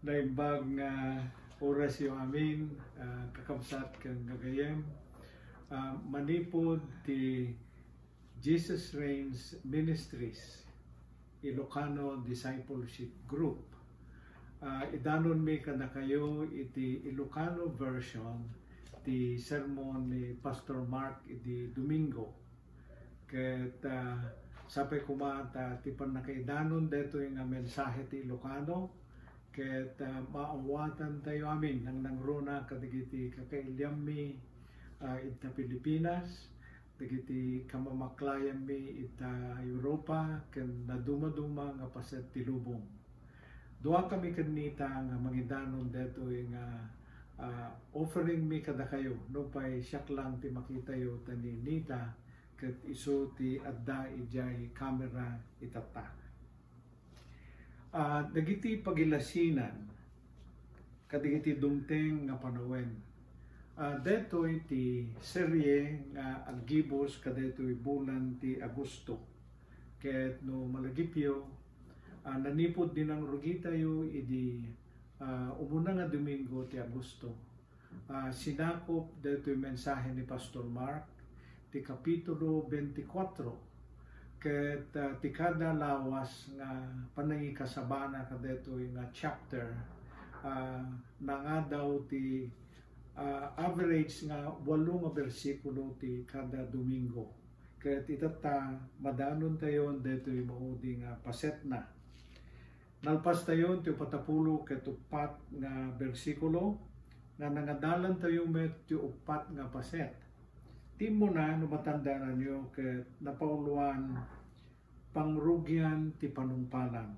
naimbag nga oras yung amin kakabsat kang gagayem manipod ti Jesus Reigns Ministries Ilocano Discipleship Group. Idanon mi kada kayo iti Ilocano version ti sermon ni Pastor Mark iti Domingo. Ket sapay kumata ti panakaidanon deto yung mensahe ti Ilocano. Ket maawatan tayo amin nang nangruna kadagiti kakailyam mi ita Pilipinas, dagiti kamamaklayan mi ita Europa, ken naduma-duma nga paset ti lubong. Duha kami kanita nga mangidanon deto yung offering mi kada kayo no pay siyak lang ti makita yo tani nita ket isu ti adda ijay camera itata. Dagiti pagilasinan kadagiti dumteng nga panawen. Deto iti serye nga aggibos kadetoy bulan ti Agosto. Ket no malagipyo nanipod din ang rugi tayo idi umuna nga Domingo ti Agosto. Sinakop detoy mensahe ni Pastor Mark ti kapitulo 24. Ket ti kada lawas nga panangikasabana kadetoy nga chapter nga daw ti average nga 8 nga bersikulo ti kada Domingo. Ket itata madanon tayo detoy maudi nga paset na. Nalpas tayo ti 40 ket 4 nga bersikulo nga nangadalan tayo met ti 4 nga paset. Timo na no matandaan nyo ket napauluan pangrugyan ti panungpalan.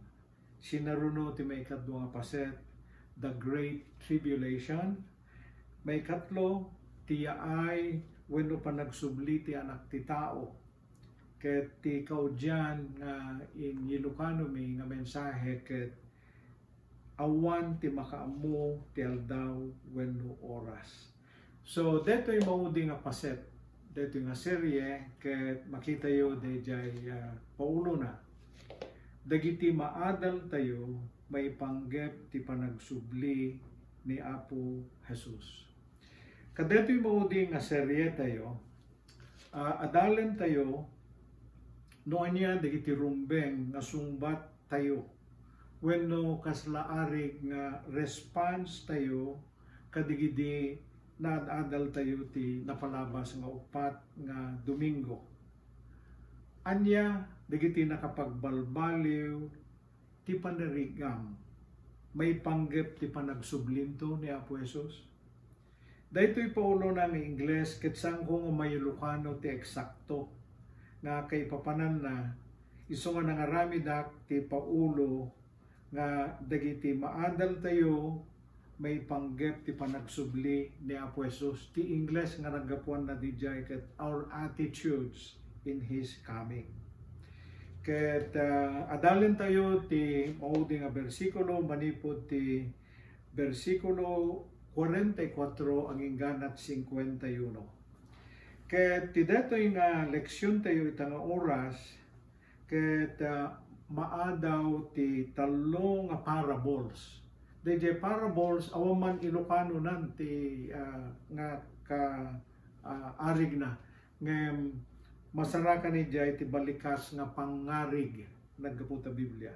Sinaruno ti may ikatlo nga paset, the Great Tribulation. May ikatlo ti yaay wenno panagsubli ti anak ti tao. Ket ti kaudyan nga in Ilocano mi nga mensahe ket awan ti makaammo ti aldaw wenno oras. So detoy maudi nga paset. Dito nga serye, ket makita yo dejay paulo na. Dagiti maadal tayo, may panggep ti panagsubli ni Apo Jesus. Kadeto'y maudi nga serye tayo, adalan tayo, noon niya dagiti rumbeng nga sungbat tayo. Wenno kaslaarig nga response tayo, kadigidi naadal tayo ti napalabas nga 4 nga Domingo. Anya dagiti nakapagbalbaliw ti panarigam may panggep ti panagsublinto ni Apo Jesus. Daytoy paulo na ng Ingles ket sangko nga may Ilocano ti eksakto nga kay papanan na isu nga nangaramidak ti paulo nga dagiti maadal tayo may panggep ti panagsubli ni Apo Jesus. Ti Ingles nga nagapuan na dijay ket our attitudes in His coming. Ket adalin tayo ti maudi nga bersikulo manipod ti bersikulo 44 ang ingganat 51. Ket ti detoy nga leksyon tayo itang oras ket maadaw ti talo nga parables. DJ parables awaman Ilocano nan ti nga arig na ngem masarakan ni jay ti balikas nga pangarig nagkaputa Biblia.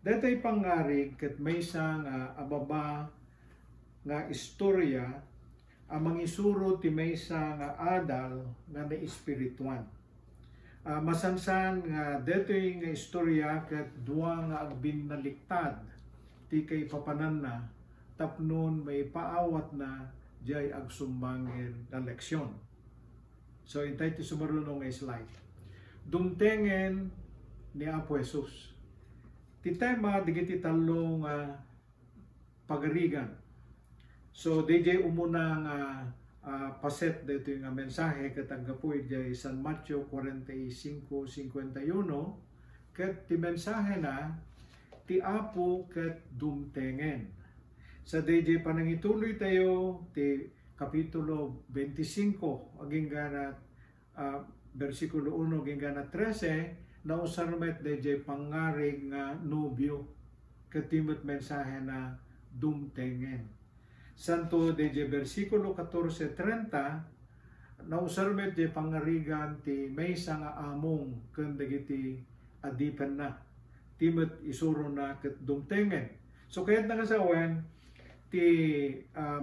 Datay pangarig ket maysa nga ababa nga istorya amang isuro ti maysa nga adal nga espirituan. Masansan nga detoy nga istorya ket duwa nga agbin naliktad ti kay papanan na tapnon may paawat na jay agsumbangir na leksyon. So intay ti sumarunong nga slide. Dumtengen ni Apo Jesus. Ti tema digiti talong pagarigan. So DJ umuna nga paset dito yung mensahe katanggapoy jay San Mateo 45:51 ket ti mensahe na ti Apo ket dumtengen. Sa DJ panangituloy tayo ti kapitulo 25 aging ganat bersikulo 1 aging ganat 13 na usarmet DJ pangarig nga nobyo katimot mensahe na dumtengen. Santo de versikulo 14:30 nausarmet de pangarigan ti maysa nga among ken dagiti adipen na timot isuro na ket dumtengen. So kayat nga sawen ti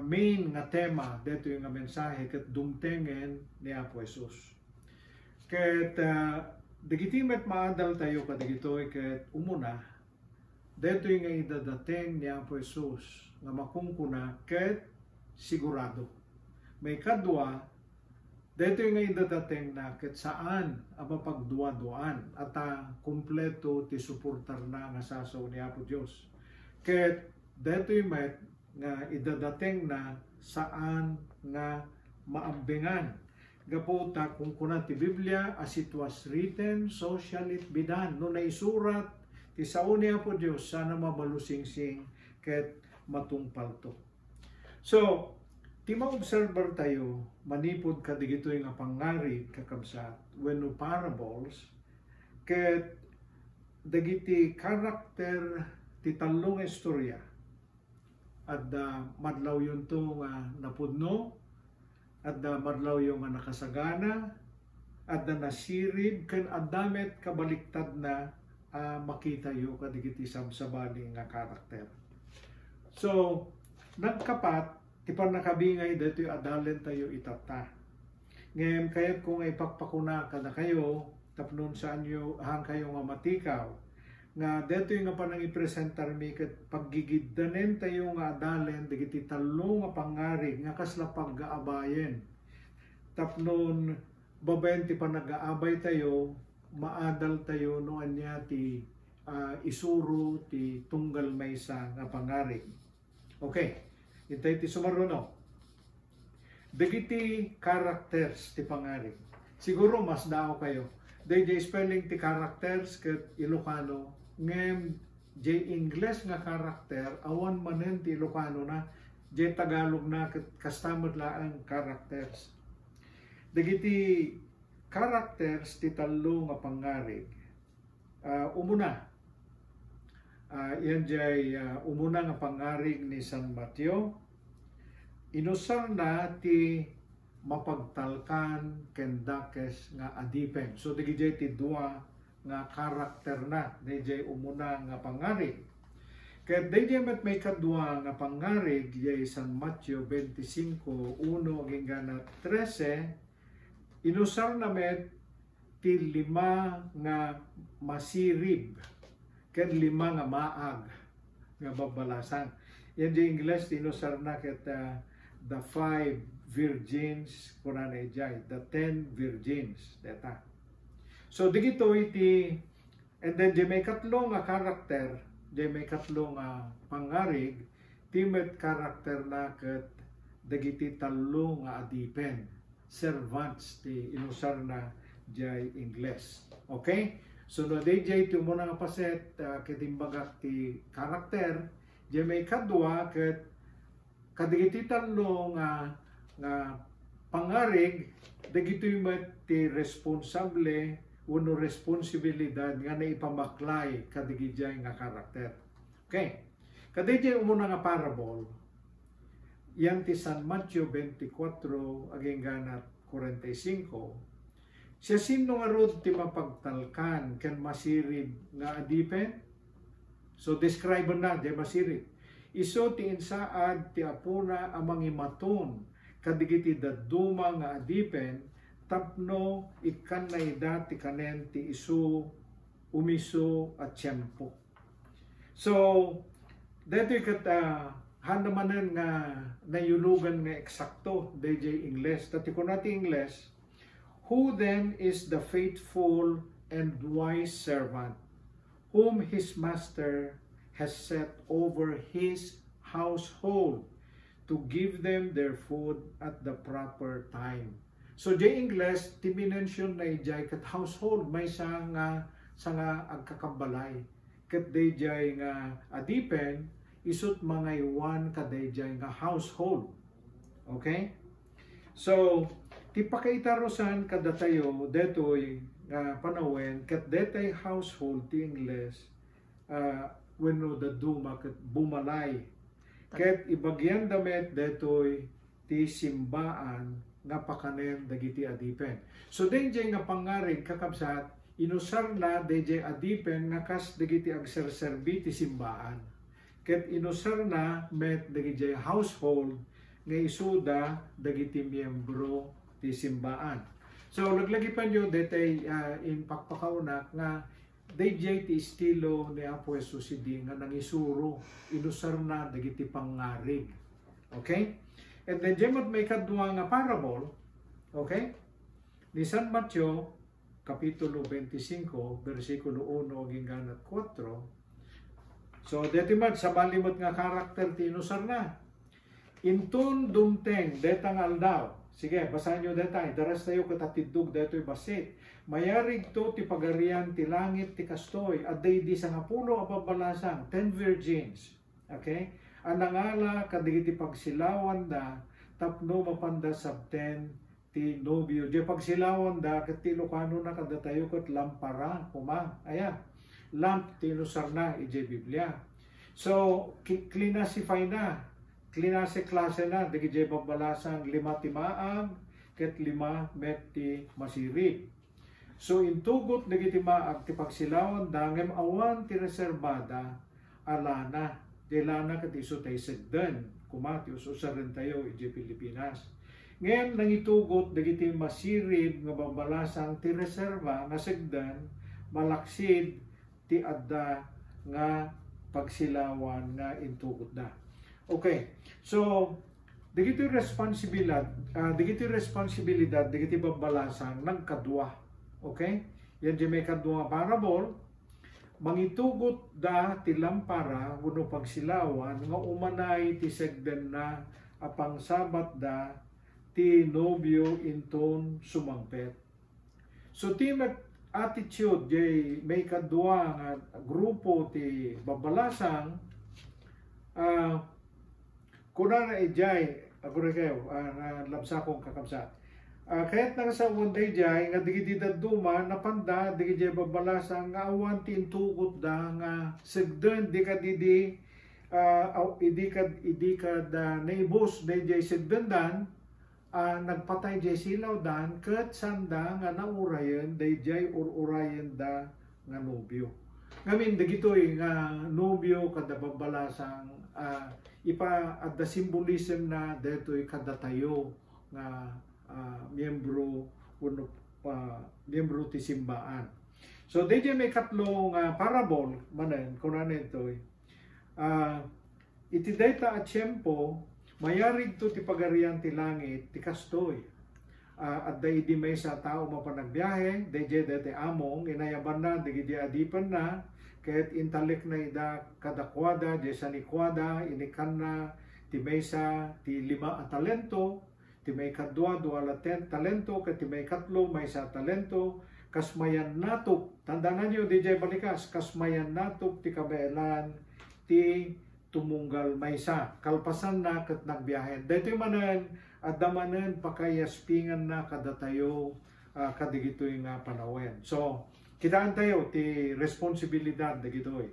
main nga tema dito yung nga mensahe ket dumtengen ni Apo Jesus. Ket dagiti met maadal tayo kadagitoy ket umuna dito yung nga idadating ni Apo Jesus nga makungkuna ket sigurado. May kadwa dito yung nga idadating na ket saan ang mapagduwa-duan at kumpleto ti suportar na nga sasaw ni Apo Dios. Ket dito yung met nga idadating na saan nga maambingan. Gaputa kung kuna ti Biblia as it was written, so shall it be done. No naisurat ti sao ni Apo Dios sana mabalusingsing ket matungpalto. So, ti ma-observer tayo manipod kadigito nga pangarit kakabsat wenno parables ket dagiti karakter ti talong istorya at madlaw yun to nga napudno at madlaw yung nga nakasagana at nasirib ken adamet kabaliktad na makita yo kadigiti sabsabali nga karakter. So, nagkapat ti panakabingay dito yung adalen tayo itata. Ngayon kayat kung ipagpakuna ka na kayo tapnon saan yo hang kayo nga matikaw nga dito yung nga panang ipresentar mi ket paggigiddanen tayo nga adalen digiti talo nga pangarig nga kasla paggaabayen tapnon babayen ti panagaabay tayo maadal tayo no anya ti isuro ti tunggal maysa nga pangarig. Okay, itay ti sumaruno dagiti characters ti pangarig siguro mas dao kayo DJ spelling ti characters ket Ilocano ngem J English nga karakter awan manen ti Ilocano na J Tagalog na kastamot laang characters. Dagiti characters ti talo nga pangarig umuna yan jay umuna nga pangarig ni San Mateo inusar na ti mapagtalkan ken dakes nga adipen. So dagiti ti dua nga karakter na DJ umuna nga pangarig. Kaya DJ met may kadwa nga pangarig jay San Mateo 25:1 hanggang 13 inusar na met ti 5 nga masirib ken 5 nga maag nga babalasan. Yan di English inusar na ket the 5 virgins kunana ijay the 10 virgins deta. So digito iti and then di may katlo nga karakter di may katlo nga pangarig timet karakter na ket dagiti talo nga adipen servants ti inusar na jay English. Okay, so no DJ ti muna nga paset ketimbagak ti karakter di may kadwa ket kadigiti talo nga pangarig dagitoy met ti responsable uno responsibilidad nga naipamaklay kadigijay nga karakter. Okay, kadigijay umuna nga parable yan ti San Mateo 24 hanggang 45 siya sino nga rod ti mapagtalkan ken masirib nga adipen. So describe na di masirib iso ti insaad ti apuna amang imaton kadigiti daduma nga adipen tapno ikan na idati kanen ti isu umiso at tiyempo. So dito kat handamanen nga nayulugan nga eksakto DJ English tati ko nati English. Who then is the faithful and wise servant whom his master has set over his household to give them their food at the proper time. So di English ti minention na ijay ket household may sa nga agkakabalay ket dayjay nga adipen isut mga iwan kadayjay nga household. Okay? So ti pakaitarosan kada tayo detoy nga panawen ket detay household ti English wenno daduma ket bumalay. Ket ibagyan damet detoy ti simbaan nga pakanen dagiti adipen. So DJ nga pangarig kakabsat, inusar na DJ adipen nga kas dagiti agserserbi ti simbaan. Ket inusar na met dagiti household nga isuda dagiti miyembro ti simbaan. So laglagipan nyo detay in pakpakaunak nga DJ ti estilo ni Apo Jesus idi nga nangisuro inusar na dagiti pangarig. Okay? And then jemot may kadwa nga parable, okay? Ni San Mateo kapitulo 25 bersikulo 1 hanggang 4. So deti mat sa balimot nga karakter ti inusar na. Intun dumteng detang aldaw. Sige, basahin nyo detay. Daras tayo katatidug deto'y basit. Mayarig to ti pagarian ti langit ti kastoy. At di sa ngapulo ababalasang 10 virgins. Okay? Anangala kadigiti pagsilawan da tapno mapanda sabten ti nobyo. Di pagsilawan da ket ti Ilocano na kadatayo ket lampara kumang. Aya. Lamp ti inusar na ije Biblia. So klinasify na. Klinase klase na dagiti babalasang 5 ti maag ket 5 met ti masirig. So intugot dagiti maag ti pagsilawan da ngem awan ti reserbada alana delana ket isu tay segden kumati ususaran tayo ije Pilipinas. Ngem nangitugot dagiti masirig nga babalasang ti reserba nga segden malaksid ti adda nga pagsilawan nga intugot da. Okay, so digiti responsibilidad, digiti babalasan nagkadwa. Okay? Yan di may kadwa parable, mangitugot da ti lampara wenno pagsilawan nga umanay ti segden na apang sabat da ti nobyo inton sumangpet. So ti attitude di may kadwa nga grupo ti babalasang kuna na ijay, ako rin kayo, labsa kong kakabsat. Kahit nga sa one day jay, nga digiti daduma, napanda, digiti babalasang, nga awan tintugot da, nga segden, di ka idi ka da naibos, da jay segden dan, nagpatay jay silaw dan, kat sanda nga naurayan, da jay urayan da nga nobyo. Ngamin, dagitoy nga nobyo kada babalasang, ipa at the symbolism na deto'y kadatayo nga miyembro miyembro ti simbaan. So DJ may katlong parable manen kunan ito'y iti dayta at tiyempo mayarig to ti pagarian ti langit ti kastoy at day di may sa tao mapanagbiyahe DJ dete among inayaban na digidi adipan na ket intalik na ida kadakwada, jesanikwada, inikan na ti maysa ti 5 talento, ti may kadwa 2 talento, ket ti may katlo maysa talento, kasmayan natok, tandaan nyo DJ balikas, kasmayan natok ti kabelan, ti tumunggal maysa, kalpasan na ket nagbiyahe. Dito manen, adamanen pakayaspingan na kadatayo, kadigitoy nga panawen. So, kitaan tayo ti responsibilidad da gitoy.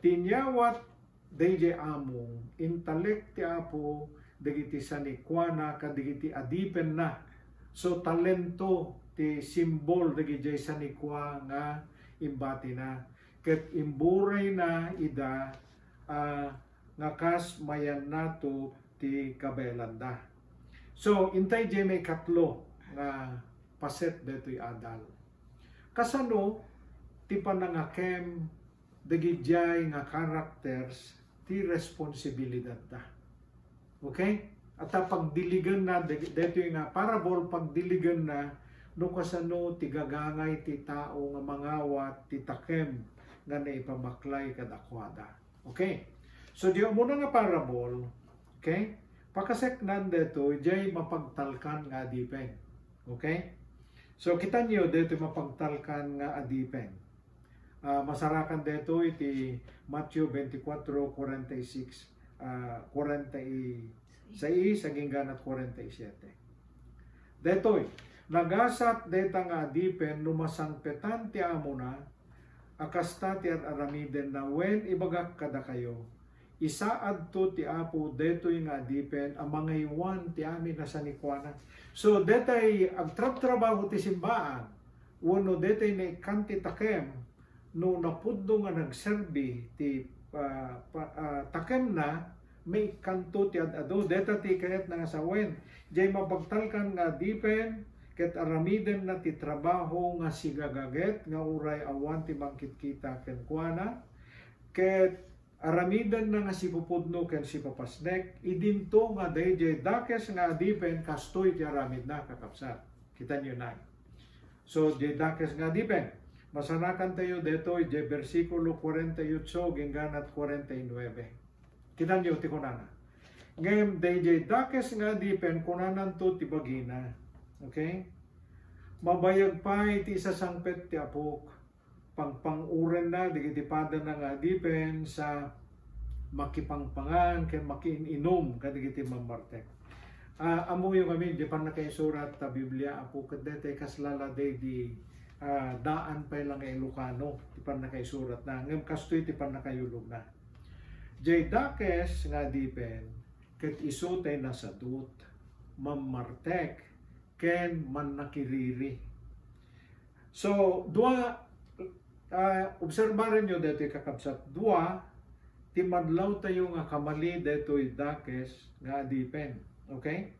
Tinyawat DJ among intalek ti apo dagiti sanikwana kadigiti adipen na. So talento ti simbol dagiti sanikwa nga imbati na. Ket imburay na ida nga kas mayan nato ti kabelanda. So intay jay may katlo nga paset detoy adal. Kasano ti panangakem dagijay nga characters ti responsibilidad ta. Okay? At pagdiligan na dito nga parable pagdiligan na no kasano ti gagangay ti tao nga mangawat ti takem nga naipamaklay kadakwada. Okay? So di mo nga parable, okay? Pakasek dito jay mapagtalkan nga adipen. Okay? So kita niyo dito mapagtalkan nga adipen. Masarakan dito iti Matthew 24:46, 46 saging ganat 47. Detoy nagasat deta nga adipen numasangpetan ti amo na akasta ti aramiden na wen ibagak kada kayo. Isaad to ti Apo detoy nga adipen ang mga iwan ti amin na sanikwana. So detay agtrab-trabaho ti simbaan. Wano detay na ikanti takem no napuddo nga nagserbi ti takem na may kanto ti adado. Deta ti kayat na sa wen. Jay mapagtalkan nga adipen ket aramiden na ti trabaho nga sigagaget nga uray awan ti mangkitkita ken kuana. Ket aramidan na nga si pupudno ken si papasnek, idinto nga dayjay dakes nga adipen kastoy ti aramid na kakapsat. Kita nyo na. So, di dakes nga adipen. Masanakan tayo dito, di versikulo 48, gingganat 49. Kita nyo ti kunana. Ngayon, dayjay dakes nga adipen, kunanan to ti bagina. Okay? Mabayag pa iti isasangpet ti apok. Pangpanguren na, digitipada na nga adipen sa makipangpangan, kaya makiininom, kadigiti mamartek. Amo yung kami, di pa na kayo surat ta Biblia, apo kadete kaslala di daan pa lang kay Lucano, di pa na kayo surat na. Ngam kastoy, di pa na kayo lug na. Jay dakes nga adipen, ket isote na sadut, mamartek, ken man nakiriri. So, dua, obserbaran nyo dito kakabsat, dua, timadlaw tayo nga kamali dito dakes nga adipen. Okay?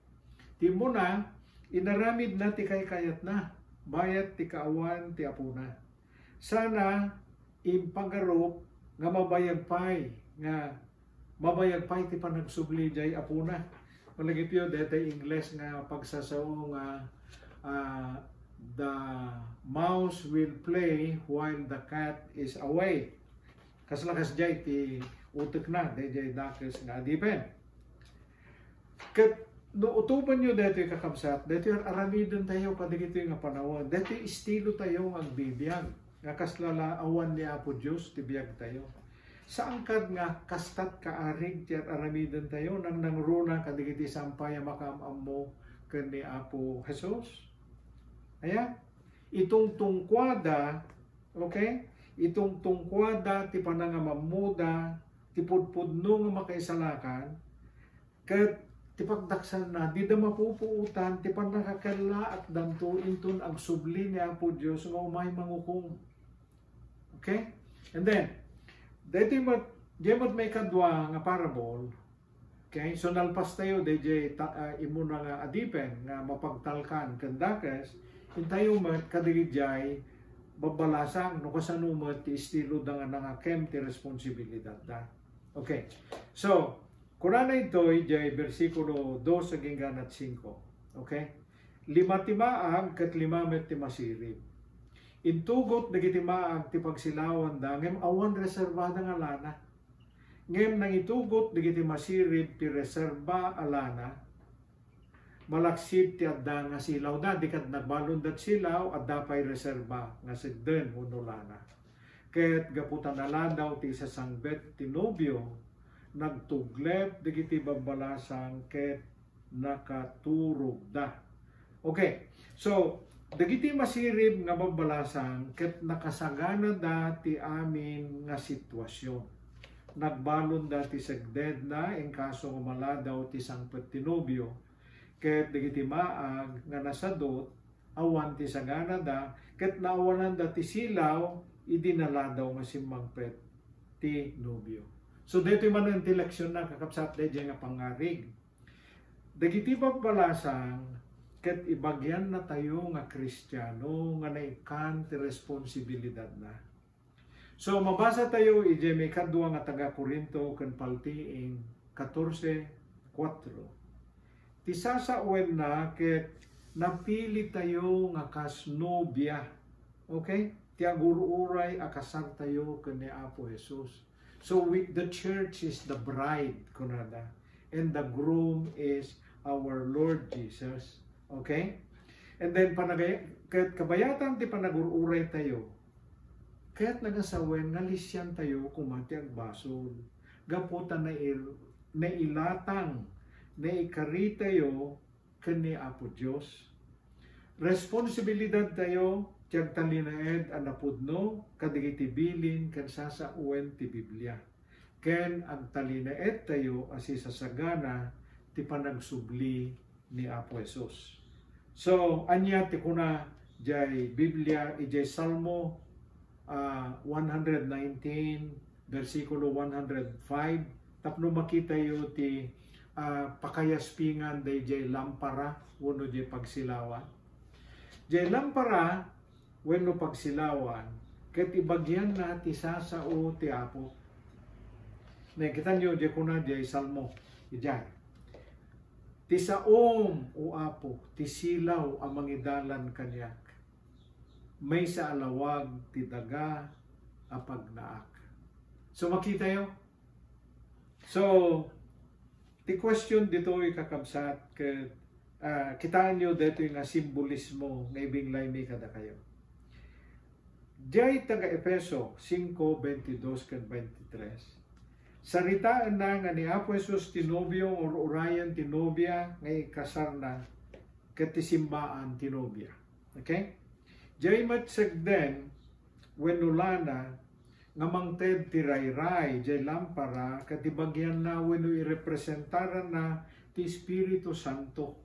Ti muna, inaramid na ti kay kayat na, bayat ti kaawan ti apuna. Sana, impagarup nga mabayagpay, nga mabayagpay ti panagsubli jay apuna. Malagip yun, dito Ingles nga pagsasao nga the mouse will play while the cat is away. Kaslakas jay ti utek na, jay dakes nga adipen. Kat no utuban nyo dito yung kakabsat, dito yung aramidon tayo padigito yung panahon. Dito yung estilo tayo ang bibiyag. Nga kaslala awan ni Apo Diyos, tibiyag tayo. Saan kad nga kastat kaarig ti aramidon tayo nang nangruna kadigiti sampay makamam mo ken ni Apo Jesus? Ayan, itong tungkwada, okay? Itong tungkwada, ti panangamamuda, ti pudpudno nga makaisalakan, kat ti pagdaksan na, di da mapupuutan, ti panangakala at dantuin ton ang subli ni Apo Diyos nga umay mangukum. Okay? And then, dito yung may kadwa nga parable, okay? So nalpas tayo, DJ imo na nga adipen, nga mapagtalkan, kandakes, hintayo mat kadigijay babalasang no kasanumat ti estilo da nga nangakem ti responsibilidad da. Okay. So, kurana ito jay versikulo 2 saging ganat 5. Okay? 5 timaag ket 5 met ti masirib. Intugot dagiti maag ti pagsilawan da ngem awan reservada nga lana. Ngem nang itugot dagiti masirib ti reserba alana. Malaksid ti adda nga silaw da, di kat nagbalon dat silaw, adda pa'y reserba nga sigden hunulana. Ket gaputan nala daw ti sasangbet ti nobyo, nagtuglep di kiti babalasang ket nakaturog da. Okay, so dagiti masirib nga babalasang ket nakasagana da ti amin nga sitwasyon. Nagbalon da ti sigded na in kaso umala daw ti sangpet ti nobyo. Ket digiti maag nga nasadot awan ti sagana da ket naawanan da ti silaw idinala daw nga simmangpet ti nobyo. So dito man ang leksyon na kakapsat dayjay nga pangarig. Dagiti babalasang ket ibagyan na tayo nga Kristiyano nga naikan ti responsibilidad na. So mabasa tayo ije may kadwa nga taga Corinto ken paltiing 14:4. Tisasawen na ket napili tayo nga kasnobya. Okay? Tiagururay akasar tayo ken ni Apo Jesus. So the church is the bride kunada and the groom is our Lord Jesus. Okay? And then ket kabayatan ti panagururay tayo. Kaya't nagasawen nga lisyan tayo kumati ang basol. Gaputan na ilatang na ikari tayo kani Apo Diyos. Responsibilidad tayo tiyag talinaed ang napudno kadigiti bilin ken sasauwen ti Biblia. Ken ang talinaed tayo asi sasagana ti panagsubli ni Apo Jesus. So anya ti kuna jay Biblia ijay Salmo 119 versikulo 105 tapno makita yo ti pakayaspingan day jay lampara wenno jay pagsilawan. Jay lampara wenno pagsilawan ket ibagyan na ti sasao ti Apo. Nakita nyo jay kuna jay Salmo ijay. Ti saom o Apo ti silaw ang mangidalan kanyak. May sa alawag ti daga apag naak. So makita yo. So the question dito ay kakabsat ket kitaan nyo dito yung simbolismo nga ibinglay mi kada kayo. Diyay taga Efeso 5:22 ken 23. Saritaan na nga ni Apo Jesus tinobyo or urayan tinobya nga ikasar na ket ti simbaan tinobya. Okay? Diyay matsagden wenno lana nga mangted ti rayray jay lampara ket ibagyan na wenno irepresentaran na ti Espiritu Santo.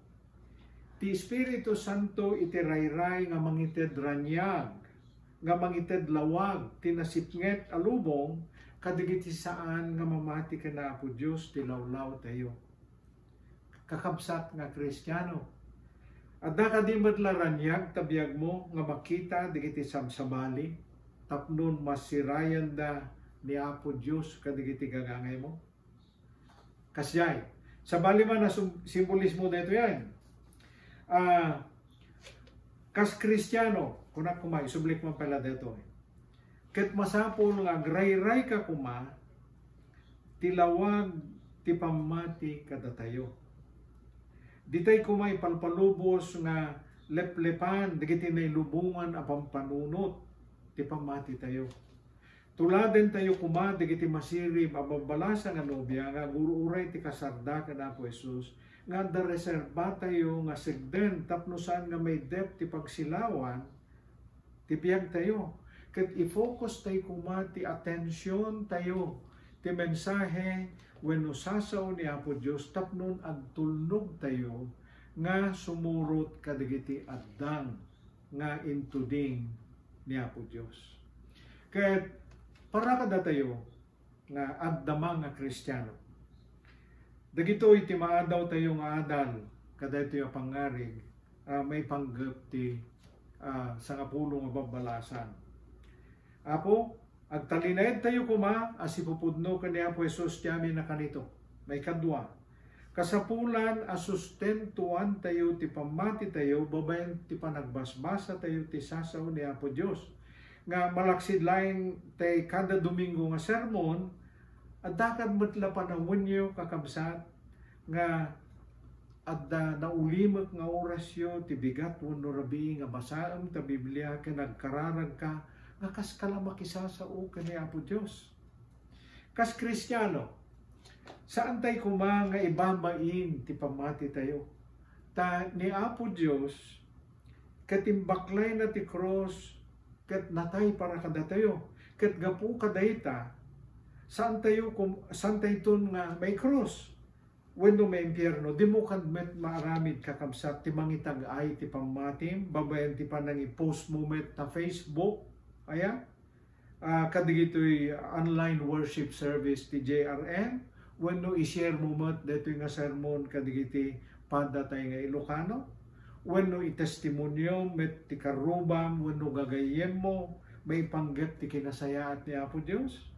Ti Espiritu Santo iti rayray nga mangited ranyag, nga mangited lawag, ti nasipnget alubong, kadigiti saan nga mamati ka na Apo Diyos, ti lawlaw tayo. Kakabsat nga Kristiyano. Adda ka di matla ranyag, tabiyag mo, nga makita, digiti samsabali, tapnon masirayan da ni Apo Diyos, kadigiti gagangay mo. Kasyay, sabali man na simbolismo dito yan. Kas Kristiyano, kunak kumay, sublik man pala dito. Ket masapol nga gray-ray ka kuma, tilawag ti pamati kada tayo. Ditay kumay palpalubos nga leplepan, digiti nay lubungan a pampanunot, ti pamati tayo. Tuladen tayo kuma, digiti masirib, ababalasa nga nobya, nga guruuray ti kasarda ka na po Jesus, nga da reserba tayo nga segden tapno saan nga may depth ti pagsilawan ti piyag tayo ket i-focus tayo kuma ti atensyon tayo ti mensahe wenno sasaw ni Apo Dios tapnon agtulnog tayo nga sumurot kadigiti addang nga intuding ni Apo Dios. Ket para kada tayo nga agdama nga Kristiyano. Dagito iti maadaw tayo nga adal, kada ito yung pangarig, may panggap ti sangapulong babalasan. Apo, agtalinayad tayo kuma, asipupudno ka ni Apo Jesus tiyami na kanito. May kadwa. Kasapulan, asustentuan tayo ti pamati tayo, babayan ti panagbasbasa tayo ti sasaw ni Apo Diyos. Nga malaksid laing tay kada Domingo nga sermon, at dakad matla panahon nyo kakabsat nga adda naulimak nga orasyo ti bigat wenno rabi nga basaem ta Biblia ken nagkararag ka nga kas kala makisasao kani Apo Dios. Kas Kristiyano, saan tay kuma nga ibambain ti pamati tayo? Ta ni Apo Dios katimbaklay na ti cross ket natay para kada tayo. Ket gapu kadayta saan tayo ton nga may cross wenno may impyerno di mo kadmet maaramid kakabsat ti mangitag ay ti pamatim babayan ti panang i-post moment na Facebook aya kadigitoy online worship service ti JRN wenno i-share moment dito nga sermon kadigiti pada tayo nga Ilocano wenno i-testimonyo met ti karubam wenno gagayem mo may panggap ti kinasayaat ni Apo Dios.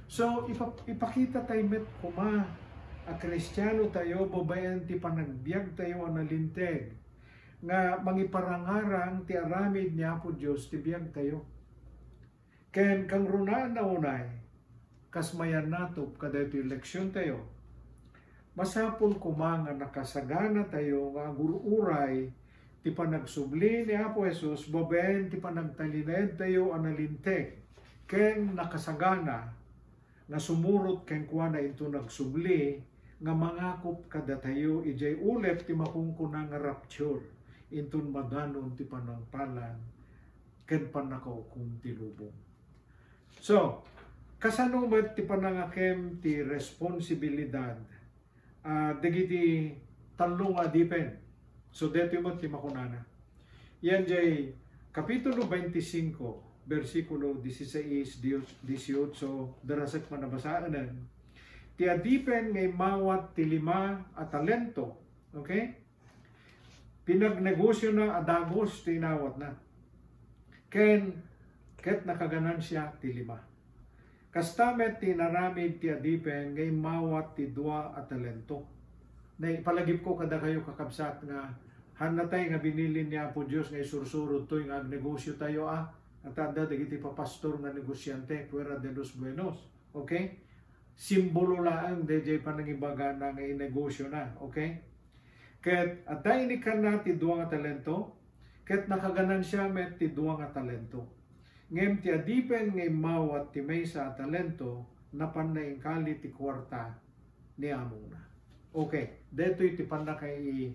So, ipakita tayo met kuma, a Kristiyano tayo, babayan ti panagbiag tayo analinteg, nga mangiparangarang ti aramid ni Apo Diyos, ti biag tayo. Ken kang runaan na unay, kasmayan natop, kada ito eleksyon tayo, masapul kuma nga nakasagana tayo, nga guruuray, ti panagsubli ni Apo Jesus, babayan ti panagtalined tayo analinteg, ken nakasagana, nga sumurot ken kuana ito nagsubli nga mangakop kada tayo ijay ulep ti makungkuna nga rapture intun madanon ti panangpalan ken panakaw kung tilubong. So, kasano ba ti panangakem ti responsibilidad dagiti talong adipen. So, dito mo ti makunana. Yan jay Kapitulo 25, versikulo 16-18, darasak manabasaanan. Ti adipen ngay mawat ti 5 a talento. Okay? Pinagnegosyo na adagos ti inawat na. Ket nakaganan siya ti 5. Kastamet ti naramid ti adipen ngay mawat ti 2 a talento. Na palagip ko kada kayo kakabsat nga hanatay nga binili niya po Diyos nga isursurod to nga negosyo tayo at anda dagiti papastor nga negosyante fuera de los buenos. Okay? Simbolo lang DJ panangibaga na nga negosyo na. Okay? Ket atay ni kana ti 2 nga talento, ket nakaganan siya met ti 2 nga talento. Ngem ti adipen ngay mawat ti maysa talento napan na ingkali ti kwarta ni among na. Okay, detoy ti panakay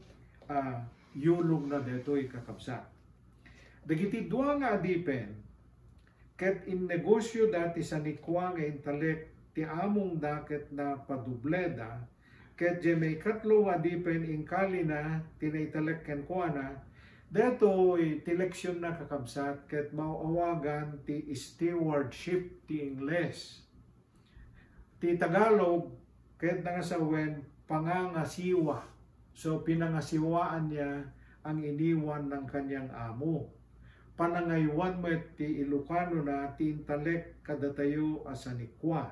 yulong na detoy kakabsat. Dagiti 2 nga adipen ket in negosyo dati sa nikwa nga intelek ti among daket na padubleda ket je may 3 adipen ingkali na tinaitalek ken kuana detoy ti leksyon na kakabsat ket mauawagan ti stewardship ti Ingles. Ti Tagalog ket nangasawen pangangasiwa. So pinangasiwaan niya ang iniwan ng kanyang amo. Panangaywan met ti Ilocano na ti intalek kadatayo asanikwa.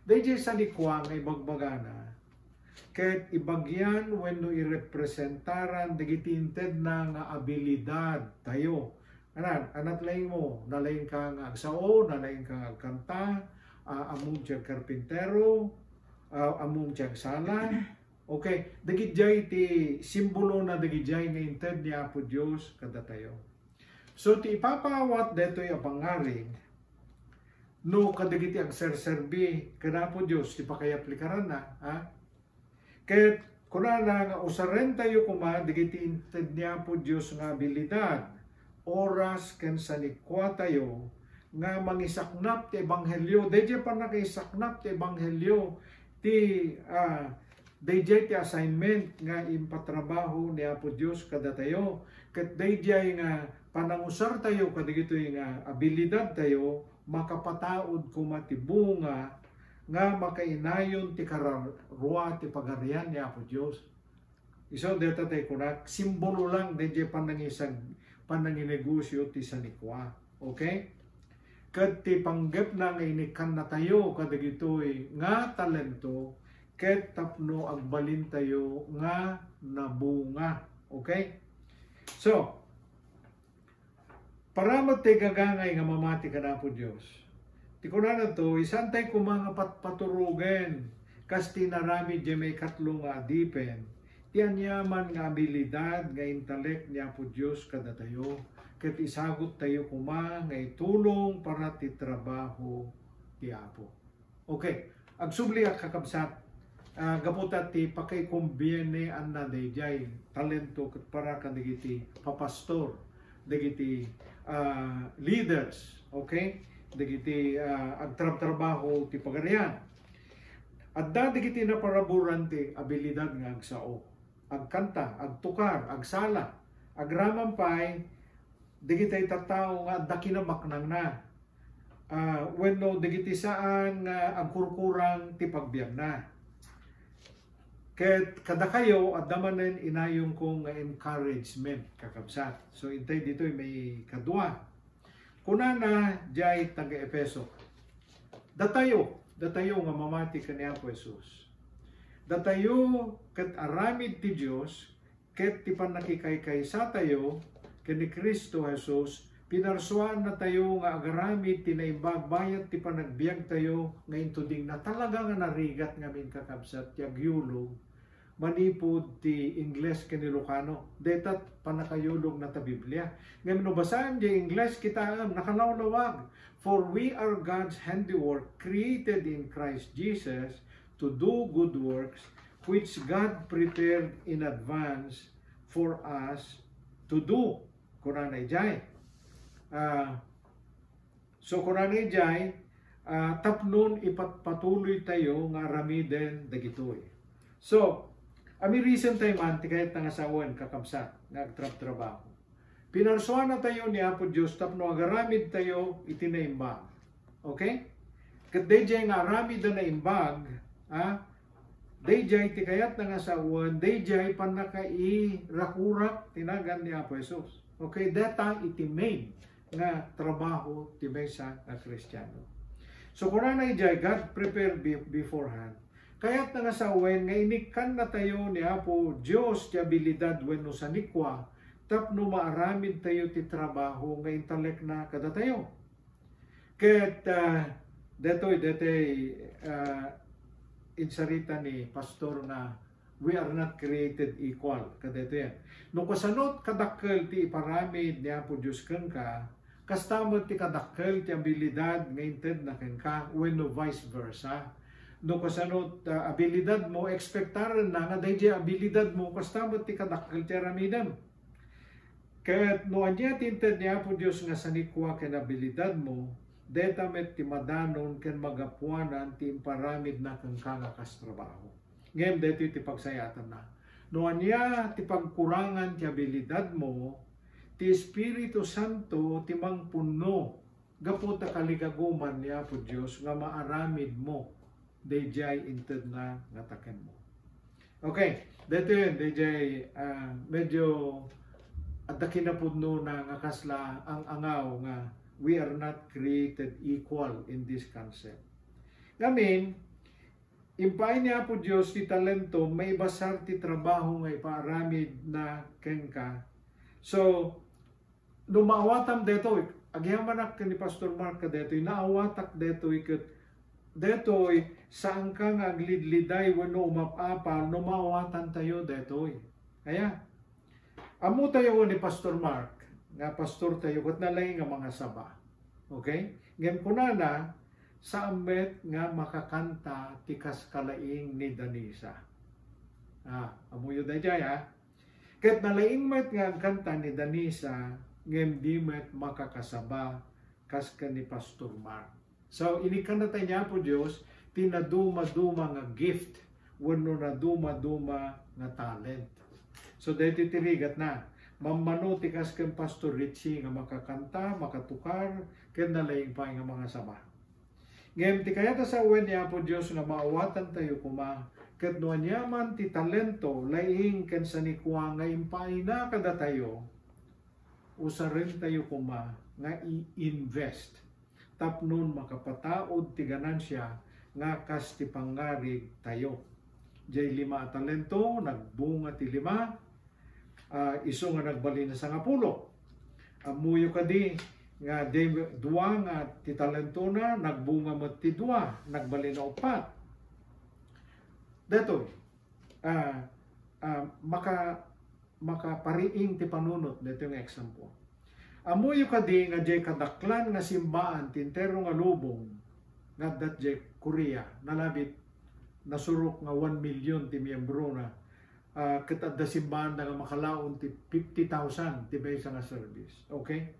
Dayjay sanikwa nga ibagbagana. Ket ibagyan wenno irepresentaran dagiti inted na nga abilidad tayo. Anat laing mo, nalaing ka nga agsao, nalaing ka nga agkanta, among tiyag karpintero, among tiyag sala. Okay, dagijay ti simbolo na dagijay nga inted ni Apo Dios kada tayo. So ti ipapawat detoy a pangaring no kadagiti ang serserbi kana Apo Dios ti pakayaplikaran na ket kunana nga usaren tayo kuma dagiti inted ni Apo Dios nga abilidad oras ken sanikwa tayo nga mangisaknap ti ebanghelyo. Dayjay pa nakaisaknap ti ebanghelyo ti dayjay ti assignment nga impatrabaho ni Apo Dios kada tayo. Ket dayjay nga panangusar tayo kadagitoy nga abilidad tayo makapataod kuma ti bunga nga makainayon ti kararwa ti pagarian ni Apo Dios. Iso deta tayo kunak simbolo lang dayjay pananginegosyo ti sanikwa. Okay? Ket ti panggep na nga inikan na tayo kadagitoy nga talento ket tapno agbalin tayo nga nabunga. Okay? So, para magtigagangay nga mamati ka na po Diyos. Ti kunana to, isan tayo kumanga paturugen kas tinarami di may 3 nga adipen. Ti anyaman nga abilidad nga intelek ni Apo Diyos kada tayo. Ket isagot tayo kuma nga itulong para ti trabaho ti Apo. Okay, agsubli kakabsat. Gaputa ti pakaikumbiene an na dayjay talento ket para kadagiti papastor, dagiti leaders, okay? Dagiti agtrabaho ti pagarian. Adda dagiti naparaburan ti abilidad nga agsao, agkanta, agtukar, agsala, agramampay dagiti tattao nga adda kinamaknang na. Wenno dagiti saan nga agkurkurang ti pagbiag na. Ket kada kayo adamanen inayong kong encouragement kakabsat. So intay dito may kadua. Kunana jay taga Efeso. Datayo nga mamati kaniya po Jesus. Datayo ket aramid ti Dios ket ti panakikaykay sa tayo ken ni Kristo Jesus pinarsuan na tayo nga agaramid ti naimbag bayat ti panagbiag tayo nga intuding na talaga nga narigat nga min kakabsat yagyulog manipod ti Ingles ken Ilocano. Detat panakayulog na ta Biblia. Ngayon nabasaan di Ingles kita nakalawlawag. For we are God's handiwork created in Christ Jesus to do good works which God prepared in advance for us to do. Kunanay jay. So kung ano jay, tapnon ipatuloy tayo nga ramiden dagitoy. So, ami recent time anti kahit nga asawan kakabsat nagtrabaho. Pinarsuan na tayo ni Apo Diyos tapno agaramid tayo itinaimbag. Okay? Kat dayjay nga aramid na imbag, dayjay ti kayat nga asawan, dayjay panakai rakurak tinagan ni Apo Jesus. Okay, data itimay nga trabaho ti maysa nga Kristiyano. So kung na jay God prepare beforehand. Kaya't nga sa wen nga inikan na tayo ni Apo Diyos ti abilidad wenno sa nikwa tapno maaramid tayo ti trabaho nga intelek na kada tayo. Ket detoy insarita ni pastor na we are not created equal kada ito yan. No kasanot kadakkel ti iparamid ni Apo Diyos ken ka kastamot ti kadakkel ti abilidad nga inted na ken ka wenno vice versa. No kasanot abilidad mo ekspektaran na nga dayjay abilidad mo kastamot ti kadakkel ti aramidem. Ket no anya tinted ni Apo Dios nga sanikwa ken abilidad mo deta met ti madanon ken magapuanan ti imparamid na ken nga kas trabaho. Ngem detoy ti pagsayatan na. No anya ti pagkurangan ti abilidad mo ti Espiritu Santo ti mangpunno gapu ta kaligaguman ni Apo Dios nga maaramid mo dayjay inted na nga taken mo. Okay, dito yun, dayjay medyo at kinapudno na nga kasla ang angaw nga we are not created equal in this concept. Ngamin, impay niya po Diyos ti talento, may basar ti trabaho nga ipaaramid na kenka. So, numaawatam deto, agyaman ni Pastor Mark ka deto, naawatak deto ikot detoy saan ka nga aglidliday wenno umapapal no maawatan tayo detoy. Kaya amo tayo ni Pastor Mark nga pastor tayo ket nalay nga mga saba. Okay? Ngem kunana sa ambet nga makakanta ti kaskalaing ni Danisa. Amuyo dayjay ket nalaing met nga kanta ni Danisa ngem di met makakasaba kas ni Pastor Mark. So, inikanatay niya po Diyos, tinaduma-duma nga gift, wano na duma-duma nga talent. So, dito tirigat na, mamano tikas ken Pastor Richie nga makakanta, makatukar, ken nalaying pa nga mga sama. Ngayon, ti kayata sa uwen niya po Diyos nga maawatan tayo kuma, ket no anyaman ti talento, laing ken sanikwa nga impay na kada tayo, usarin tayo kuma nga i-invest. Tapnon makapataod ti ganansya nga kas ti pangarig tayo. Jay 5 talento, nagbunga ti 5, iso nga nagbali na sa 10. Amuyo kadi nga jay 2 nga ti talento na, nagbunga mo ti 2, nagbali na 4. Detoy, makapariing ti panunot, dito yung example. Amuyo kadi nga jay kadaklan nga simbaan tintero nga lubong nga dat jay Korea nalabit nasurok nga 1 million ti miyembro na ket adda simbaan nga makalaon ti 50,000 ti baysa nga service. Okay?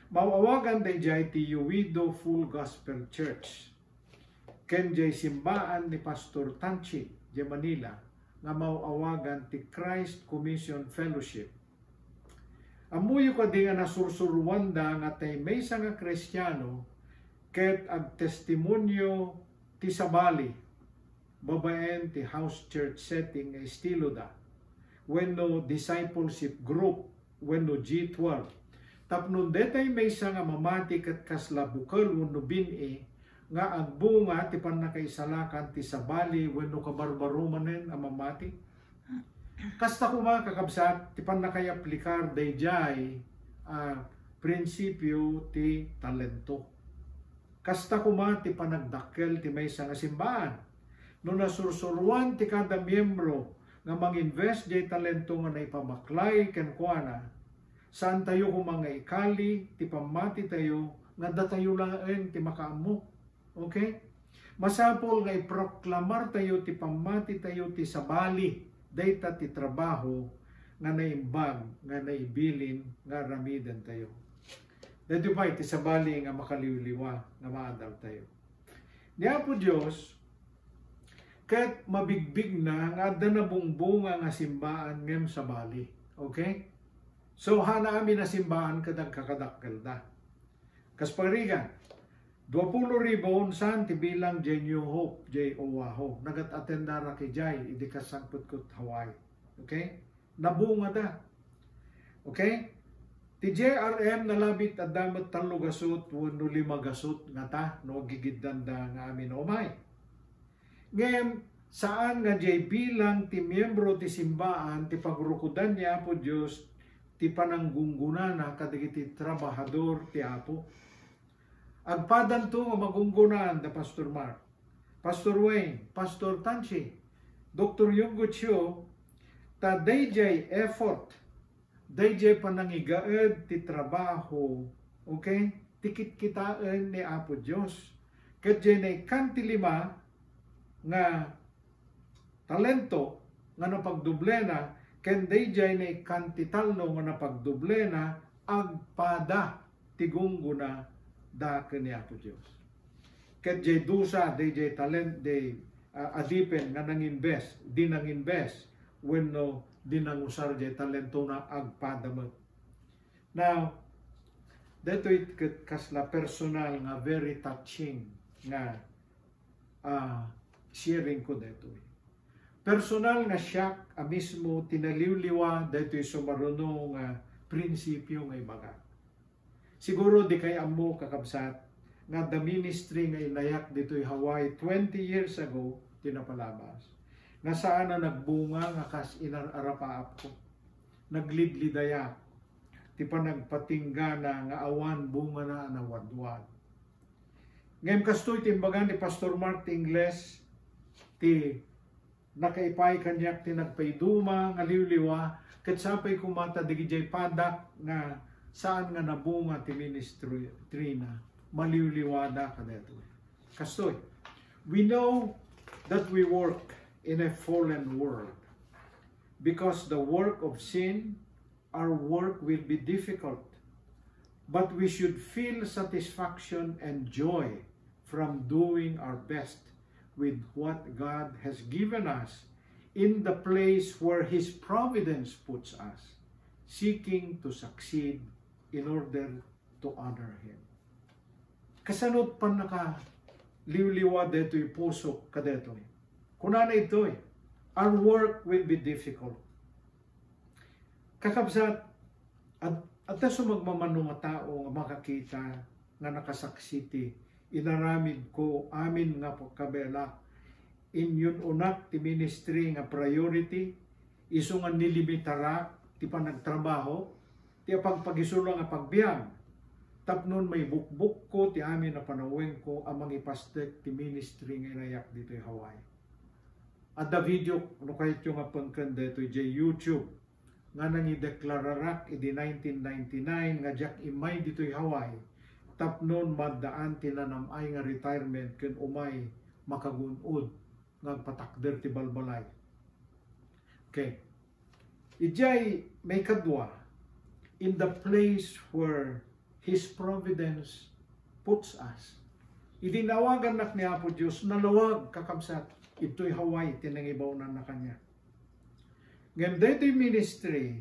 Mawawagan dayjay ti Uwido Full Gospel Church. Ken jay simbaan ni Pastor Tanchi jay Manila nga mawawagan ti Christ Commission Fellowship. Amuyo ka di nga nasursurwanda nga tay maysa nga Kristiyano ket ag testimonyo ti sabali babaen ti house church setting nga estilo da wenno discipleship group wenno G12 tapno detay maysa nga mamati ket kasla bukal wenno bin-i nga agbunga ti pannakaisalakan ti sabali wenno kabarbarumanen a mamati. Kasta ko mga kakabsat, ti pan na kaya aplikar dayjay prinsipyo ti talento. Kasta ko mga ti panagdakkel ti maysa nga simbaan. No nasursuruan ti kada miyembro nga mang-invest jay talento nga naipamaklay ken kuana, saan tayo kung mga ikali, ti pamati tayo, nga datayo lang ti makaamo. Okay? Masapol nga iproklamar tayo ti pamati tayo ti sabali, dayta ti trabaho nga naimbag, nga naibilin, nga ramidan tayo. Dito pa iti sabali nga makaliwliwa nga maadal tayo. Niya po Diyos, kahit mabigbig na nga adda na bungbunga nga simbaan ngem sa bali. Okay? So hana amin na simbaan kadang kakadakkel da. Kas parigan, 20,000 unsan ti bilang J New Hope, J Oahu. Nagat-atendara ki Jay, idi kasangput kot Hawaii. Okay? Nabunga da. Okay? Ti JRM nalabit at damat talo gasot, wano 5 gasot nga ta, no gigiddan da nga amin umay. Ngayon, saan nga jay bilang ti miyembro ti simbaan, ti pagrukudan ni Apo Diyos, ti pananggungguna kadigiti trabahador ti Apo. Agpadan to nga magunggunaan da Pastor Mark, Pastor Wayne, Pastor Tanchi, Dr. Yungo Chio, ta dayjay effort, dayjay panangigaed ti trabaho, okay? Tikit kitaan ni Apo Diyos. Kadjay na ikanti 5 nga talento nga napagdublena, ken dayjay na ikanti 3 nga napagdublena, agpada tigungguna da ken ni Apo Diyos. Kadjay dusa, dayjay talent, day adipen nga nang-invest, di nang-invest, wenno di nangusar jay talento na agpadamat. Now, dito kasla personal nga very touching nga sharing ko dito. Personal nga siya mismo tinaliwliwa dito sumaruno nga prinsipyo nga ibaga. Siguro di kay amo kakabsat nga the ministry nga inayak dito Hawaii 20 years ago tinapalabas. Nga saan na nagbunga nga kas inararapaap ko. Naglidlidaya. Ti pa nagpatinggana nga awan bunga na nawadwad. Ngayon kastoy timbagan ni Pastor Mark Ingles, ti nakaipay kanyak ti nagpayduma nga liwliwa, ket sapay kumata digijay padak nga saan nga nabunga ti ministry trina, maliwliwada kadeto. Kastoy, we know that we work in a fallen world. Because the work of sin, our work will be difficult. But we should feel satisfaction and joy from doing our best with what God has given us in the place where His providence puts us, seeking to succeed in order to honor Him. Kasanot pa naka-liwliwa deto'y puso kadeto'y. Kunana ito'y, our work will be difficult. Kakabsat, at so magmamano nga tao nga makakita nga nakasaksiti, inaramid ko amin nga po kabela, inyun unak ti ministry nga priority, iso nga nilimitara, ti panagtrabaho, ti pagpagisula nga pagbiyan, tapnon may bukbuk ko, ti amin na panaweng ko, amang ipastek ti ministry nga inayak dito yung Hawaii. At the video, ano kahit yung apangkan dito, jay YouTube, nga nang ideklararak idi 1999, nga jak imay dito yung Hawaii, tapnon maddaan tinanamay nga retirement, ken umay makagunod, nga patakder ti balbalay. Okay. Ijay may kadwa, in the place where His providence puts us. Idinawagan nak ni Apo Diyos, nalawag kakabsat, ito'y Hawaii, tinangibaw na kanya. Ngayon, dito'y ministry,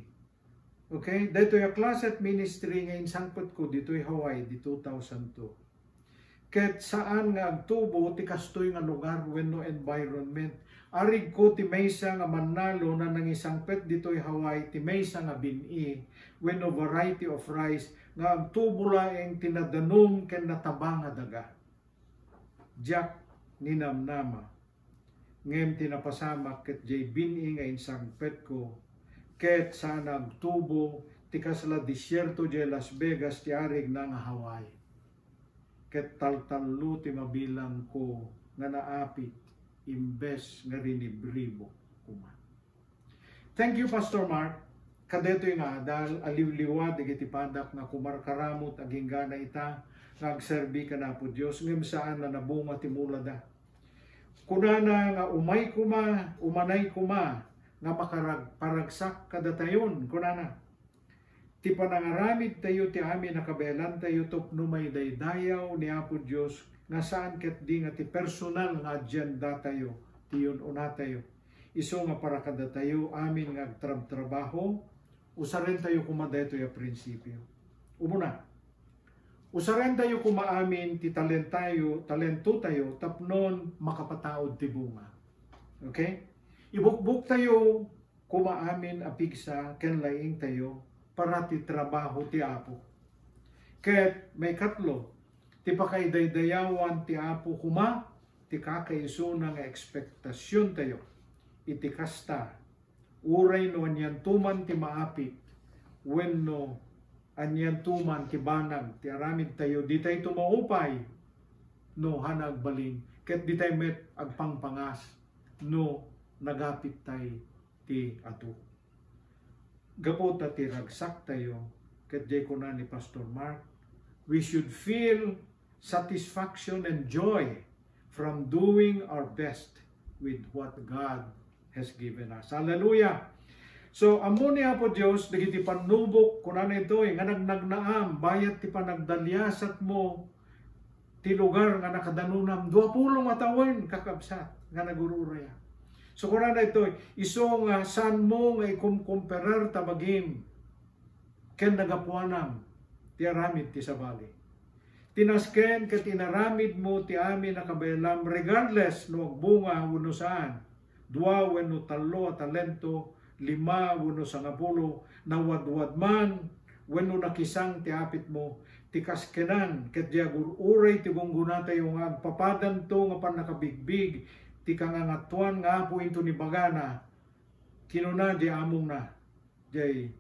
okay, dito'y a class at ministry, ngayon sangpot ko, dito'y Hawaii, di 2002. Ket saan nga agtubo, ti kastoy nga lugar, wenno environment, arig ko ti maysa nga manalo na nangisangpet dito'y Hawaii, ti maysa nga bini, wenno variety of rice, nga agtubo laeng tinadanom ken nataba nga daga. Jack ninamnama. Ngem tinapasama ket jay bini nga insangpet ko, ket sana agtubo, ti kasla disyerto jay Las Vegas, ti arig na nga Hawaii. Ket taltallo ti mabilang ko nga naapit, imbes nga rinibribo kuma. Thank you, Pastor Mark. Kadeto nga, dahil aliw-liwad, iti padak na kumarkaramot, aging gana ita, nagserbi ka na po Diyos, ngem saan na nabunga ti mulada. Kunana nga umay kuma, umanay kuma, nga makaragparagsak kadatayon, kunana. ti panangaramid tayo ti amin nakabelan tayo tupno may daydayaw ni Apo Dios nga saan ket di nga ti personal nga agenda tayo ti yun una tayo. Iso nga para kada tayo amin nga agtrabaho usaren tayo kumaday tayo prinsipyo. Umuna, usaren tayo kumaamin ti talento tayo tapnon makapataod ti bunga. Okay? Ibukbuk tayo kumaamin apigsa ken laing tayo para ti trabaho ti Apo. Ket may katlo, ti pakaidaydayawan ti Apo kuma, ti kakaiso nga ekspektasyon tayo. Iti kasta, uray no anyan tuman ti maapit, wenno anyan tuman ti banag, ti aramid tayo, di tayo tumaupay, no hanag balin, ket di tayo met agpangpangas, no nagapit tayo ti ato. Gapot ti ragsak tayo, ket di ko na ni Pastor Mark, we should feel satisfaction and joy from doing our best with what God has given us. Hallelujah! So, amo niya po Diyos, dagiti panubok, kunan ito, nga nagnagnaam, bayat ti panagdalyasat mo, ti lugar nga nakadanunam, 20 atawin kakabsat, nga nagururaya. So, kunan ito, iso nga san mo nga ikumkumperar tabagim, ken nagapuanam, ti aramid ti sabali. Tinasken ket inaramid mo ti amin nakabelam, regardless no agbunga uno saan, 2 wenno 3 talento, 5 wenno 10, nawadwad man, wenno nakisang ti apit mo, ti kaskenan, ket diagururay ti gungguna tayo nga agpapadan to nga pan nakabigbig, ti kangangatuan nga apo into ni bagana, kinuna di among na, di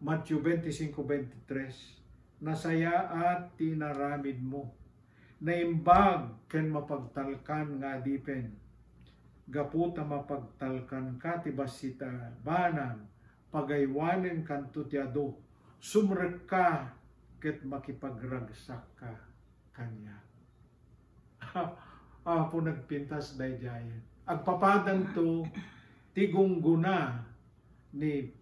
Matthew 25:23, nasaya at tinaramid mo, naimbag ken mapagtalkan nga dipen, gaputa mapagtalkan ka ti basita banang, pagaywanen kanto ti ado, sumrek ka ket makipagragsak ka kanya. Apo nagpintas daydayan. Agpapadan to tigungguna ni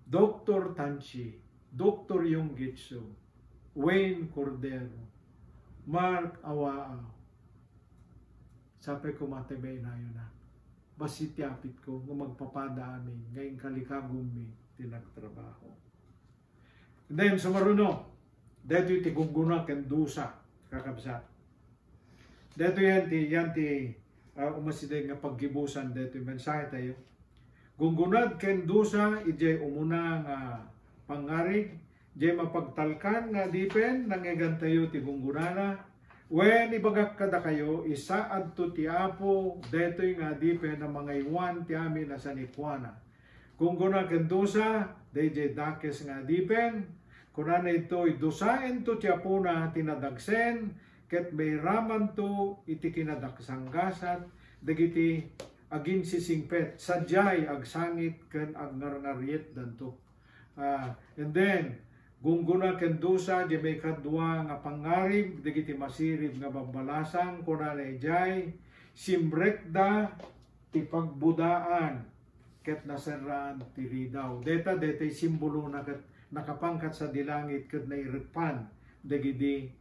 Dr. Tanchi, Dr. Yonggitsu, Wayne Cordero, Mark Awaa. Sapay ko matibay na yun na. Basi tiapit ko nga magpapada amin ngayong kalikagong mi tinagtrabaho. And then sumaruno, dito iti gungguna ken dusa kakabsat. Dito yan ti umasiday nga paggibusan dito yung mensahe tayo. Gunggunad ken dusa ijay umuna nga pangarig, ijay mapagtalkan nga dipen nangegan tayo ti gunggunana. When ibagak kada kayo, isa adto ti Apo, detoy nga dipen na mga iwan ti amin na sanikwana. Kung guna kendusa, dayjay dakes nga dipen, kunana ito'y dusaen to ti Apo na tinadagsen, ket may raman to iti kinadaksanggasat, dagiti agin sisingpet, sadyay agsangit ken agnarngaryet danto. And then, gungguna ken dusa di may kadwa nga pangarib dagiti masirib nga babbalasang kunana ijay simbrekda ti pagbudaan ket naserraan ti ridaw. Deta simbolo na ket nakapangkat sa dilangit ket nairikpan dagiti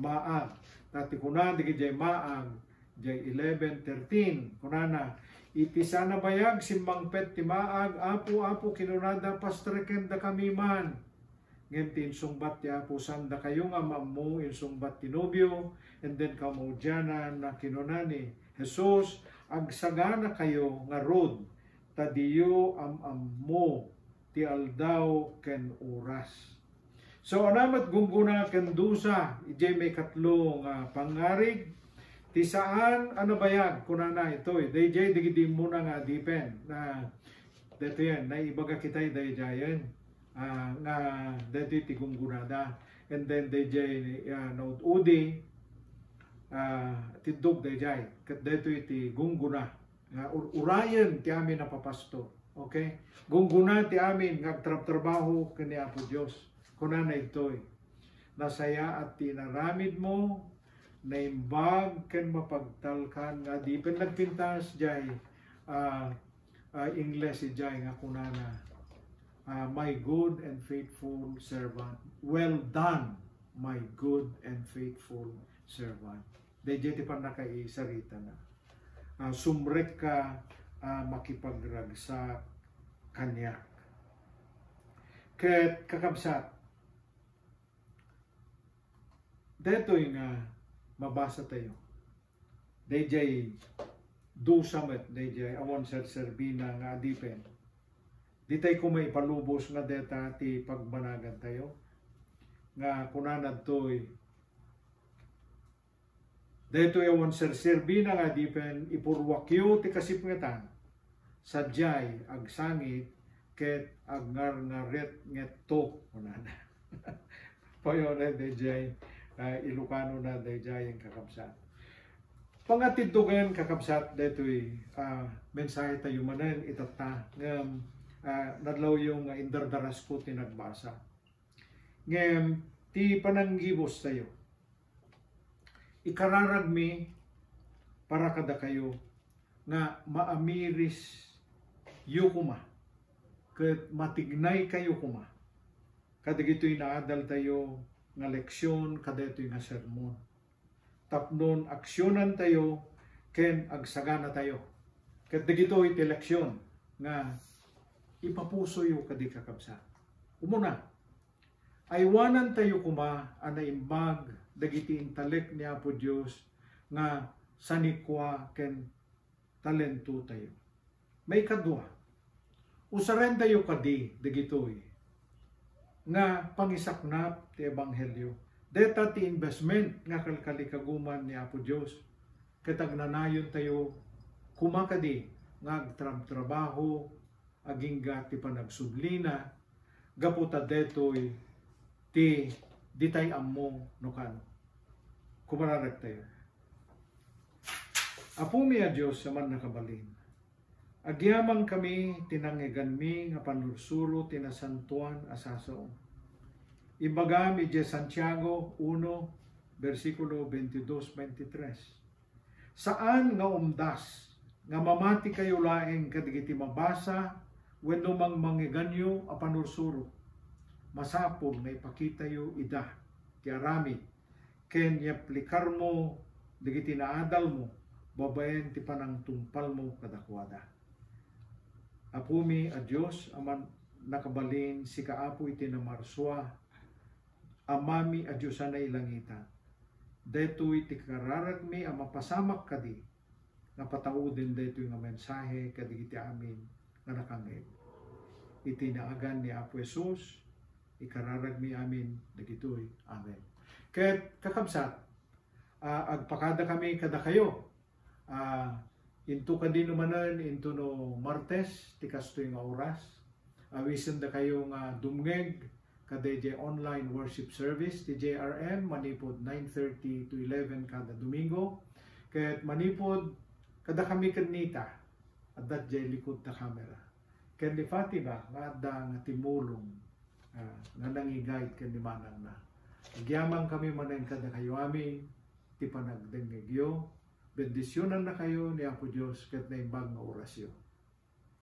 maag. Tati kuna dagiti maag jay 11:13 kunana iti sana bayag simbangpet ti maag apo kinunada pastreken da kami man. Ngem sungbat ti Apo sanda kayo nga maammo insungbat ti nobyo, and then kamudyanan na kinunani Jesus agsagana kayo nga rod tadiyo ammo ti aldaw ken oras. So anamat gungguna ken dusa ijay may katlo nga pangarig ti saan ano bayag kunana ito dayjay digidi muna nga dipen na dito yan naibaga kitay dayjayan. Nga dito iti gunggunada, and then dayjay naud udi tidog dayjay ket dito iti gungguna nga urayan ti amin na papasto. Okay, gungguna ti amin nga trabaho kani Apo Dios kunana itoy nasaya at tinaramid mo naimbag ken mapagtalkan nga dipen nagpintas jay English ijay nga kunana my good and faithful servant. Well done, my good and faithful servant. Dayjay ti panakay sarita na. Sumrek ka makipagragsak kanyak. Ket kakabsat, detoy nga mabasa tayo. Dayjay dusamet, dayjay awon serbina nga adipen. Di tayo kung may palubos nga deta ti pagbanagan tayo. Nga kunanad to'y detoy awon serbina nga adipen ipurwakyo ti kasipngetan. Sadyay agsangit ket agngar-ngaret ngetto kunana. Payo na dayjay Ilocano na dayjay ang kakabsat. Pangatiddugan kakabsat detoy mensahe tayo manen itata ngem nadlaw yung indardaras ko tinagbasa. Ngem ti pananggibos tayo. Ikararagmi para kada kayo nga maamiris yu kuma. Ket matignay kayo kuma. Kadigito'y naadal tayo nga leksyon, kadito'y nga sermon. Tapnon aksyonan tayo, ken agsagana tayo. Kadigito'y ti leksyon nga ipapuso yu kadi kakabsa. Umuna, aywanan tayo kuma anaimbag dagiti intalek ni Apo Dios nga sanikwa ken talento tayo. May kadwa, usaren tayo kadi dagitoy nga pangisaknap ti ebanghelyo. Deta ti investment nga kalkalikaguman ni Apo Dios. Ketagnanayon tayo kumakadi nga agtrabaho agingga ti panagsublina gaputa detoy ti ditay ammo no kano. Kumararag tayo. Apo mi a Dios saman nakabalin. Agyamang kami tinangigan mi nga panursuro tinasantuan asasaon. Ibaga mi je Santiago 1 versikulo 22-23. Saan nga umdas nga mamati kayo laeng kadigiti mabasa wenno mang mangiganyo a panursuro. Masapol nga ipakita yo ida ti arami ken yaplikar mo digiti naadal mo babaen ti panangtungpal mo kadakwada. Apumi a Dios aman nakabalin si kaapo iti namarswa amami a Dios na ilangita. Detoy ti kararagmi a mapasamak kadi nga pataudin detoy nga mensahe kadigiti amin nga nakangeg. Iti naagan ni Apo Jesus ikararagmi amin dagitoy. Amen. Ket kakabsat agpakada kami kada kayo. Into kadi numanan into no Martes ti kastoy nga oras. Awisen da kayo nga dumngeg kadayjay online worship service ti JRM manipod 9:30 to 11 kada Domingo. Ket manipod kada kami kanita at dadjay likod ta kamera. Ken di Fatima nga adda nga timulong nga nangigayad ken di manang na. Agyamang kami manen kada kayo amin ti panagdengegyo. Bendisyonan na kayo ni Apo Dios ket naimbag nga orasyon.